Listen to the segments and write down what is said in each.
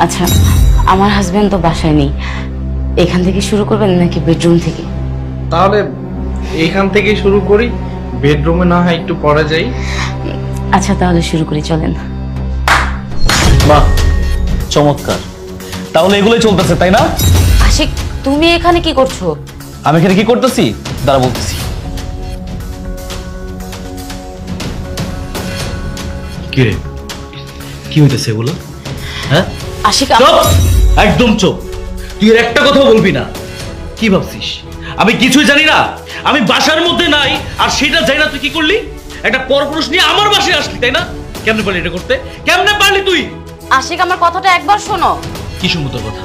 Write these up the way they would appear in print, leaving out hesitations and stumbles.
আচ্ছা, আমার হাজবেন্ড তো বাসায় নেই, এখান থেকে শুরু করবেন নাকি বেডরুম থেকে? তাহলে এইখান থেকে শুরু করি, বেডরুমে না হয় একটু পরে যাই। আচ্ছা তাহলে শুরু করি, চলেন। বাহ, চমৎকার। তাহলে এগুলোই চলতেছে, তাই না? আশিক, তুমি এখানে কি করছো? আমি এখানে কি করতেছি দাঁড়া বলতেছি। কি রে, কি হইতেছে এগুলো? হ্যাঁ আশিক, চুপ, একদম চুপ। তুই এর একটা কথা বলবি না। কি ভাবছিস আমি কিছুই জানি না? আমি বাসার মধ্যে নাই আর সেটা জানি না তুই কি করলি? একটা পরপুরুষ নিয়ে আমার বাসায় আসলি, তাই না? কেমনে পারলি এটা করতে? কেমনে পারলি তুই? আশিক, আমার কথাটা একবার শোনো। কি শুনবো তোর কথা?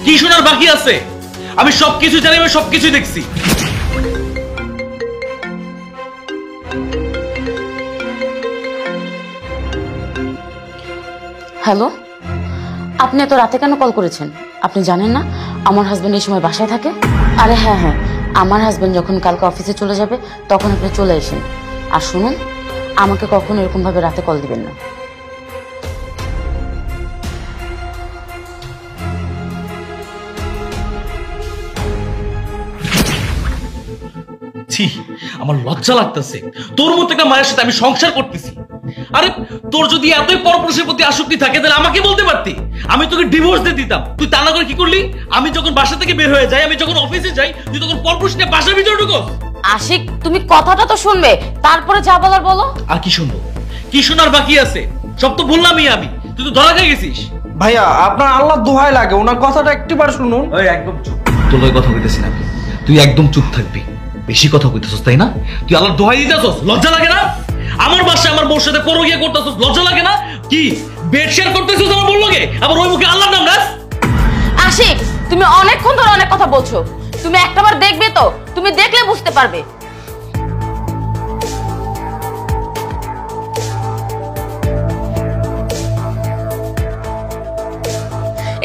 কি শোনার বাকি আছে? আমি সবকিছু জানি, আমি সবকিছু দেখছি। হ্যালো, আপনি এত রাতে কেন কল করেছেন? আপনি জানেন না আমার হাজবেন্ড এই সময় বাসায় থাকে? আরে হ্যাঁ হ্যাঁ, আমার হাজবেন্ড যখন কালকে অফিসে চলে যাবে তখন আপনি চলে আসেন। আর শুনুন, আমাকে কখনো এরকম ভাবে রাতে কল দিবেন না। ছি, আমার লজ্জা লাগতেছে। তোর মতো একটা মায়ের সাথে আমি সংসার করতেছি। আরে তোর যদি এতই পরপুরুষের প্রতি আসক্তি থাকে তাহলে আমাকে বলতে পারতি, আমি তোকে ডিভোর্স দিয়ে দিতাম। তুই তা না করে কি করলি? আমি যখন বাসা থেকে বের হয়ে যাই, আমি যখন অফিসে যাই, তুই তখন পরপুরুষ নিয়ে বাসার ভিতরে ঢুকোস। আশিক, তুমি কথাটা তো শুনবে, তারপরে যা বলার বলো। আর কি শুনবো? কি শোনার বাকি আছে? সব তো বললামই আমি, তুই তো ধরা খেয়ে গেছিস। ভাইয়া, আপনার আল্লাহ দোহাই লাগে, ওনার কথাটা একটিবার শুনুন। ওই একদম চুপ। তোর লগে কথা কইতেছি না, তুই একদম চুপ থাকবি। বেশি কথা কইতেছস, তাই না? তুই আল্লাহর দোহাই দিতেছস, লজ্জা লাগে না? আমার বাসায় আমার বউর সাথে পরকিয়া করতেছস, লজ্জা লাগে না? কি বেড শেয়ার করতেছস আমার বউর লগে, আবার ওই মুখে আল্লাহর নাম নাস? আশিক, তুমি অনেকক্ষণ ধরে অনেক কথা বলছো। তুমি একটাবার দেখবে তো, তুমি দেখলে বুঝতে পারবে।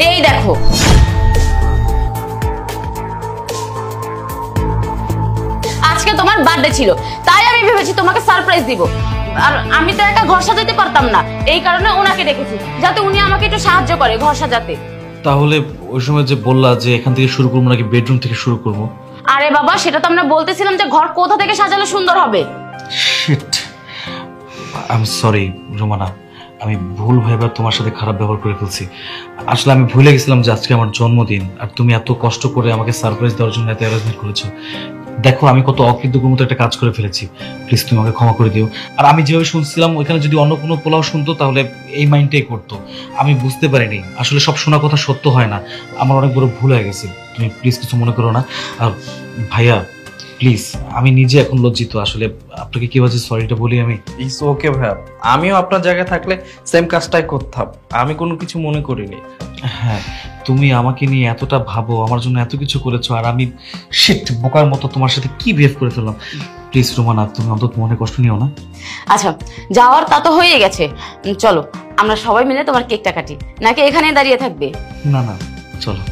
এই দেখো, আজকে তোমার বার্থডে ছিল, তাই আমি ভেবেছি তোমাকে সারপ্রাইজ দিব। আর আমি তো একা ঘর সাজাতে পারতাম না, এই কারণে ওনাকে ডেকেছি যাতে উনি আমাকে একটু সাহায্য করে ঘর সাজাতে। তাহলে ওই সময় যে বললা যে এখান থেকে শুরু করবো নাকি বেডরুম থেকে শুরু করবো? আরে বাবা, সেটা তো আমরা বলতেছিলাম যে ঘর কোথা থেকে সাজালে সুন্দর হবে। Shit, I am sorry Romana, আমি ভুল ভেবে তোমার সাথে খারাপ ব্যবহার করে ফেলছি। আসলে আমি ভুলে গেছিলাম যে আজকে আমার জন্মদিন, আর তুমি এত কষ্ট করে আমাকে সারপ্রাইজ দেওয়ার জন্য এত অ্যারেঞ্জমেন্ট করেছো। দেখো, আমি কত অকৃতজ্ঞর মতো একটা কাজ করে ফেলেছি, প্লিজ তুমি আমাকে ক্ষমা করে দিও। আর আমি যেভাবে শুনছিলাম ওইখানে যদি অন্য কোনো পোলাও শুনতো তাহলে এই মাইন্ডটাই করতো। আমি বুঝতে পারিনি আসলে সব শোনা কথা সত্য হয় না, আমার অনেক বড় ভুল হয়ে গেছে। তুমি প্লিজ কিছু মনে করো না। আর ভাইয়া প্লিজ, আমি নিজে এখন লজ্জিত, আসলে আপনাকে কি বাজে সরিটা বলি আমি। ইটস ওকে ভাইয়া, আমিও আপনার জায়গায় থাকলে সেম কাজটাই করতাম, আমি কোনো কিছু মনে করিনি। হ্যাঁ, তুমি আমাকে নিয়ে এতটা ভাবো, আমার জন্য এত কিছু করেছো, আর আমি শিট বোকার মতো তোমার সাথে কি বিহেভ করে ফেললাম। প্লিজ রোমানা, তুমি অন্তত মনে কষ্ট নিও না। আচ্ছা, যাওয়ার তা তো হয়ে গেছে, চলো আমরা সবাই মিলে তোমার কেকটা কাটি, নাকি এখানে দাঁড়িয়ে থাকবে? না না, চলো।